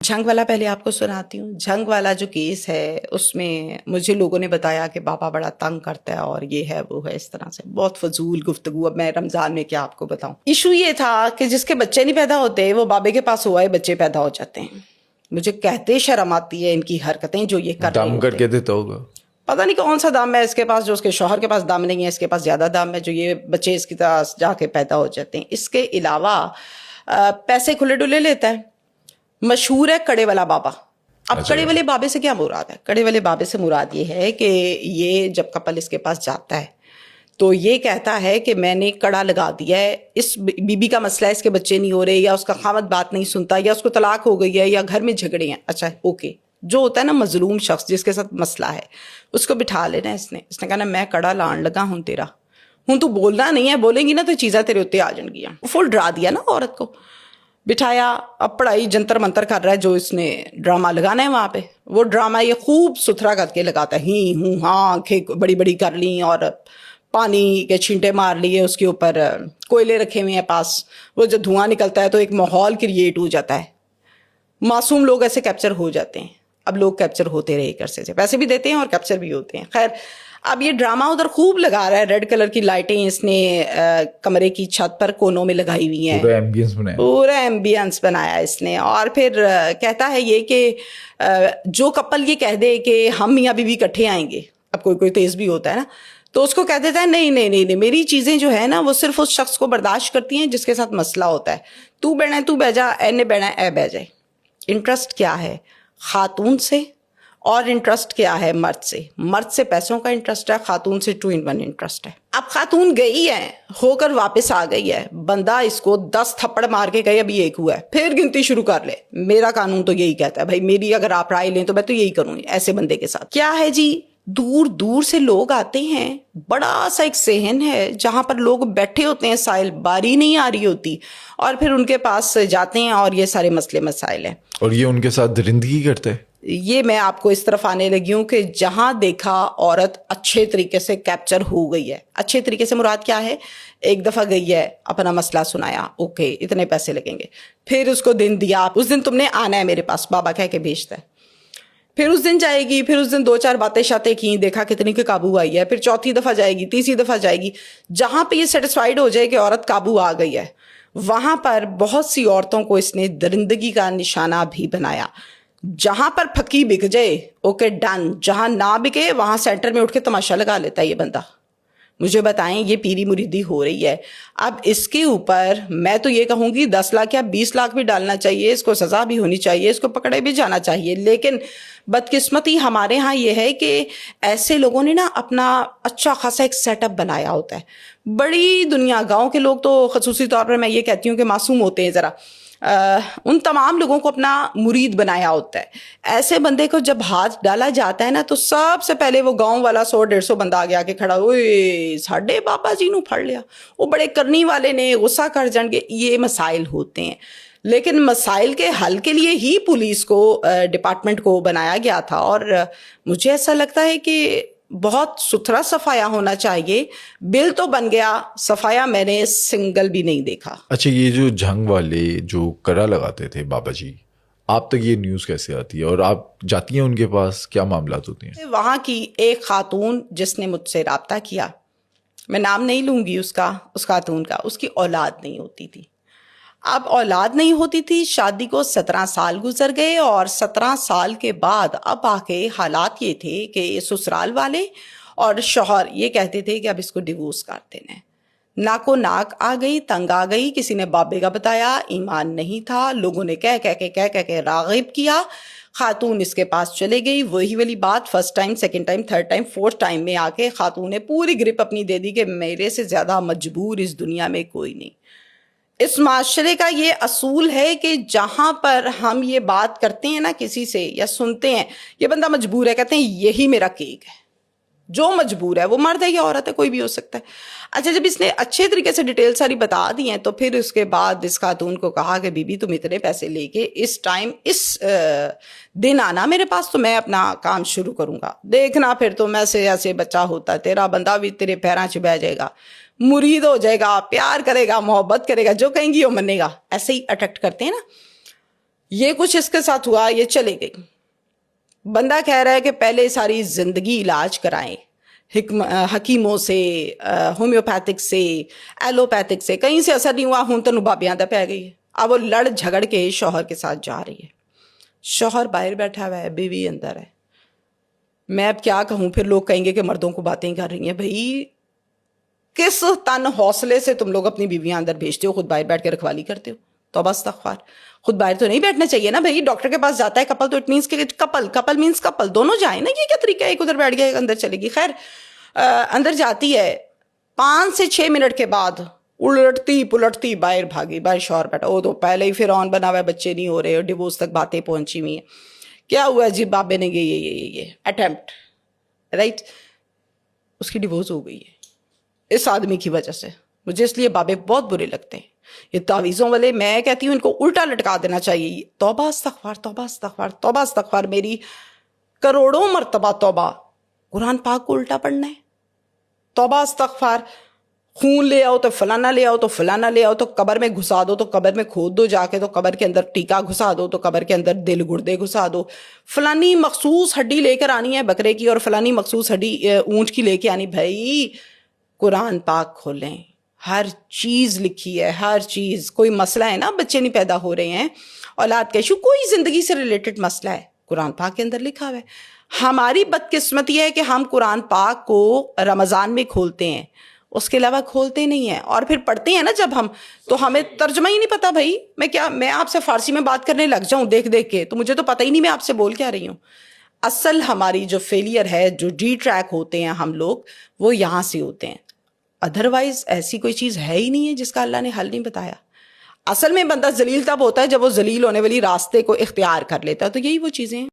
جھنگ والا پہلے آپ کو سناتی ہوں. جھنگ والا جو کیس ہے اس میں مجھے لوگوں نے بتایا کہ بابا بڑا تنگ کرتا ہے اور یہ ہے وہ ہے اس طرح سے. بہت فضول گفتگو. اب میں رمضان میں کیا آپ کو بتاؤں. ایشو یہ تھا کہ جس کے بچے نہیں پیدا ہوتے وہ بابے کے پاس ہوا ہے بچے پیدا ہو جاتے ہیں. مجھے کہتے شرم آتی ہے ان کی حرکتیں جو یہ کر رہے دم کر کے دیتا ہوگا. پتہ نہیں کون سا دم ہے اس کے پاس جو اس کے شوہر کے پاس دم نہیں ہے. اس کے پاس زیادہ دم ہے جو یہ بچے اس کی طرح جا کے پیدا ہو جاتے ہیں. اس کے علاوہ پیسے کھلے ڈلے لیتا ہے. مشہور ہے کڑے والا بابا. اب کڑے والے بابے سے کیا مراد ہے؟ کڑے والے بابے سے مراد یہ ہے کہ یہ جب کپل اس کے پاس جاتا ہے تو یہ کہتا ہے کہ میں نے کڑا لگا دیا ہے. اس بی کا مسئلہ ہے, اس کے بچے نہیں ہو رہے یا اس کا خاوند بات نہیں سنتا یا اس کو طلاق ہو گئی ہے یا گھر میں جھگڑے ہیں. اچھا اوکے, جو ہوتا ہے نا مظلوم شخص جس کے ساتھ مسئلہ ہے اس کو بٹھا لینا. اس نے کہا نا میں کڑا لان لگا ہوں تیرا, ہوں تو بولنا نہیں ہے, بولیں گی نا تو چیزیں تیرے اتنے آ جان گیا. فل ڈرا دیا نا عورت کو, بٹھایا. اب پڑھائی جنتر منتر کر رہا ہے جو اس نے ڈرامہ لگانا ہے وہاں پہ. وہ ڈرامہ یہ خوب ستھرا کر کے لگاتا ہے, ہی ہوں ہاں آنکھیں بڑی بڑی کر لیں اور پانی کے چھینٹے مار لیے, اس کے اوپر کوئلے رکھے ہوئے ہیں پاس. وہ جب دھواں نکلتا ہے تو ایک ماحول کریٹ ہو جاتا ہے. معصوم لوگ ایسے کیپچر ہو جاتے ہیں. اب لوگ کیپچر ہوتے رہے کرسے سے, پیسے بھی دیتے ہیں اور کیپچر بھی ہوتے ہیں. خیر اب یہ ڈرامہ ادھر خوب لگا رہا ہے. ریڈ کلر کی لائٹیں اس نے کمرے کی چھت پر کونوں میں لگائی ہوئی ہیں, پورا ایمبینس بنایا اس نے. اور پھر کہتا ہے یہ کہ جو کپل یہ کہہ دے کہ ہم میاں بیوی اکٹھے آئیں گے, اب کوئی تیز بھی ہوتا ہے نا, تو اس کو کہہ دیتا ہے نہیں نہیں نہیں میری چیزیں جو ہے نا وہ صرف اس شخص کو برداشت کرتی ہیں جس کے ساتھ مسئلہ ہوتا ہے. تو بہنا ہے تو بہ جا, اے نے بہنا ہے اے بہ جائے. انٹرسٹ کیا ہے خاتون سے اور انٹرسٹ کیا ہے مرد سے. مرد سے پیسوں کا انٹرسٹ ہے, خاتون سے 2 in 1 انٹرسٹ ہے. اب خاتون گئی ہے ہو کر واپس آ گئی ہے, بندہ اس کو 10 تھپڑ مار کے گئے, ابھی 1 ہوا ہے, پھر گنتی شروع کر لے. میرا قانون تو یہی کہتا ہے بھائی, میری اگر آپ رائے لیں تو میں تو یہی کروں گی ایسے بندے کے ساتھ. کیا ہے جی, دور دور سے لوگ آتے ہیں, بڑا سا ایک صحن ہے جہاں پر لوگ بیٹھے ہوتے ہیں, سائل باری نہیں آ رہی ہوتی, اور پھر ان کے پاس جاتے ہیں اور یہ سارے مسئلے مسائل ہیں. اور یہ ان کے ساتھ درندگی کرتے ہیں. یہ میں آپ کو اس طرف آنے لگی ہوں کہ جہاں دیکھا عورت اچھے طریقے سے کیپچر ہو گئی ہے. اچھے طریقے سے مراد کیا ہے, ایک دفعہ گئی ہے اپنا مسئلہ سنایا, اوکے اتنے پیسے لگیں گے, پھر اس کو دن دیا, اس دن تم نے آنا ہے میرے پاس, بابا کہہ کے بھیجتا ہے. پھر اس دن جائے گی, پھر اس دن 2-4 باتیں شاتیں کی, دیکھا کتنی کے قابو آئی ہے, پھر چوتھی دفعہ جائے گی, تیسری دفعہ جائے گی. جہاں پہ یہ سیٹسفائیڈ ہو جائے کہ عورت قابو آ گئی ہے, وہاں پر بہت سی عورتوں کو اس نے درندگی کا نشانہ بھی بنایا. جہاں پر پھکی بک جائے اوکے ڈن, جہاں نہ بکے وہاں سینٹر میں اٹھ کے تماشا لگا لیتا ہے یہ بندہ. مجھے بتائیں یہ پیری مریدی ہو رہی ہے. اب اس کے اوپر میں تو یہ کہوں گی 10 لاکھ یا 20 لاکھ بھی ڈالنا چاہیے, اس کو سزا بھی ہونی چاہیے, اس کو پکڑے بھی جانا چاہیے. لیکن بدقسمتی ہمارے ہاں یہ ہے کہ ایسے لوگوں نے نا اپنا اچھا خاصا ایک سیٹ اپ بنایا ہوتا ہے. بڑی دنیا, گاؤں کے لوگ تو خصوصی طور پر میں یہ کہتی ہوں کہ معصوم ہوتے ہیں ذرا, ان تمام لوگوں کو اپنا مرید بنایا ہوتا ہے. ایسے بندے کو جب ہاتھ ڈالا جاتا ہے نا تو سب سے پہلے وہ گاؤں والا 100-150 بندہ آگے آ کے کھڑا, اوئے ساڈے بابا جی نو پھڑ لیا, وہ بڑے کرنی والے نے غصہ کر جان گے. یہ مسائل ہوتے ہیں, لیکن مسائل کے حل کے لیے ہی پولیس کو ڈپارٹمنٹ کو بنایا گیا تھا. اور مجھے ایسا لگتا ہے کہ بہت ستھرا صفایا ہونا چاہیے. بل تو بن گیا, صفایا میں نے سنگل بھی نہیں دیکھا. اچھا یہ جو جھنگ والے جو کڑا لگاتے تھے بابا جی, آپ تک یہ نیوز کیسے آتی ہے اور آپ جاتی ہیں ان کے پاس, کیا معاملات ہوتے ہیں؟ وہاں کی ایک خاتون جس نے مجھ سے رابطہ کیا, میں نام نہیں لوں گی اس کا, اس خاتون کا, اس کی اولاد نہیں ہوتی تھی. اب اولاد نہیں ہوتی تھی, شادی کو 17 سال گزر گئے, اور 17 سال کے بعد اب آ کے حالات یہ تھے کہ سسرال والے اور شوہر یہ کہتے تھے کہ اب اس کو ڈیورس کر دینا ہے. ناکو ناک آ گئی, تنگ آ گئی. کسی نے بابے کا بتایا, ایمان نہیں تھا, لوگوں نے کہہ کے راغب کیا. خاتون اس کے پاس چلے گئی, وہی والی بات, first time, second time, third time, fourth time میں آ کے خاتون نے پوری گرپ اپنی دے دی کہ میرے سے زیادہ مجبور اس دنیا میں کوئی نہیں. اس معاشرے کا یہ اصول ہے کہ جہاں پر ہم یہ بات کرتے ہیں نا کسی سے یا سنتے ہیں یہ بندہ مجبور ہے, کہتے ہیں یہی میرا کیک ہے. جو مجبور ہے وہ مرد ہے یا عورت ہے, کوئی بھی ہو سکتا ہے. اچھا جب اس نے اچھے طریقے سے ڈیٹیل ساری بتا دی ہیں تو پھر اس کے بعد اس خاتون کو کہا کہ بی بی تم اتنے پیسے لے کے اس ٹائم اس دن آنا میرے پاس, تو میں اپنا کام شروع کروں گا. دیکھنا پھر تو میں سے ایسے بچہ ہوتا ہے, تیرا بندہ بھی تیرے پیراں چ بہ جائے گا, مرید ہو جائے گا, پیار کرے گا, محبت کرے گا, جو کہیں گی وہ منے گا. ایسے ہی اٹریکٹ کرتے ہیں نا. یہ کچھ اس کے ساتھ ہوا, یہ چلے گئی. بندہ کہہ رہا ہے کہ پہلے ساری زندگی علاج کرائیں حکیموں سے, ہومیوپیتھک سے, ایلوپیتھک سے, کہیں سے اثر نہیں ہوا, ہوں تو بابیاں دا پہ گئی ہے. اب وہ لڑ جھگڑ کے شوہر کے ساتھ جا رہی ہے. شوہر باہر بیٹھا ہوا ہے, بیوی اندر ہے. میں اب کیا کہوں, پھر لوگ کہیں گے کہ مردوں کو باتیں کر رہی ہیں. بھائی کس تن حوصلے سے تم لوگ اپنی بیویاں اندر بھیجتے ہو, خود باہر بیٹھ کے رکھوالی کرتے ہو. توبہ استغفار. خود باہر تو نہیں بیٹھنا چاہیے نا بھائی. ڈاکٹر کے پاس جاتا ہے کپل تو اٹ مینس کہ کپل مینس کپل, دونوں جائیں نا. یہ کیا طریقہ ہے, ایک ادھر بیٹھ گیا ایک اندر چلے گی. خیر اندر جاتی ہے, 5 سے 6 منٹ کے بعد الٹتی پلٹتی باہر بھاگی. باہر شوہر بیٹھا, وہ تو پہلے ہی فرعون بنا ہوا ہے, بچے نہیں ہو رہے, ڈیورس تک باتیں پہنچی ہوئی ہیں. کیا ہوا جی, بابے نے یہ اٹیمپٹ, رائٹ, اس کی ڈیورس ہو گئی ہے اس آدمی کی وجہ سے. مجھے اس لیے بابے بہت برے لگتے ہیں, یہ تعویذوں والے. میں کہتی ہوں ان کو الٹا لٹکا دینا چاہیے. توبہ استغفار, توبہ استغفار, توبہ استغفار. میری کروڑوں مرتبہ توبہ. قرآن پاک کو الٹا پڑھنا ہے, توبہ استغفار. خون لے آؤ تو فلانا لے آؤ, تو فلانا لے آؤ, تو قبر میں گھسا دو, تو قبر میں کھود دو جا کے, تو قبر کے اندر ٹیکا گھسا دو, تو قبر کے اندر دل گردے گھسا دو. فلانی مخصوص ہڈی لے کر آنی ہے بکرے کی, اور فلانی مخصوص ہڈی اونٹ کی لے کے آنی. بھائی قرآن پاک کھولیں, ہر چیز لکھی ہے, ہر چیز. کوئی مسئلہ ہے نا, بچے نہیں پیدا ہو رہے ہیں, اولاد کا ایشو, کوئی زندگی سے ریلیٹڈ مسئلہ ہے, قرآن پاک کے اندر لکھا ہوا ہے. ہماری بدقسمتی ہے کہ ہم قرآن پاک کو رمضان میں کھولتے ہیں, اس کے علاوہ کھولتے نہیں ہیں, اور پھر پڑھتے ہیں نا جب ہم, تو ہمیں ترجمہ ہی نہیں پتا. بھائی میں آپ سے فارسی میں بات کرنے لگ جاؤں دیکھ کے, تو مجھے تو پتہ ہی نہیں میں آپ سے بول کیا رہی ہوں. اصل ہماری جو فیلئر ہے, جو ڈی ٹریک ہوتے ہیں ہم لوگ, وہ یہاں سے ہوتے ہیں. ادروائز ایسی کوئی چیز ہے ہی نہیں ہے جس کا اللہ نے حل نہیں بتایا. اصل میں بندہ ذلیل تب ہوتا ہے جب وہ ذلیل ہونے والی راستے کو اختیار کر لیتا ہے. تو یہی وہ چیزیں ہیں.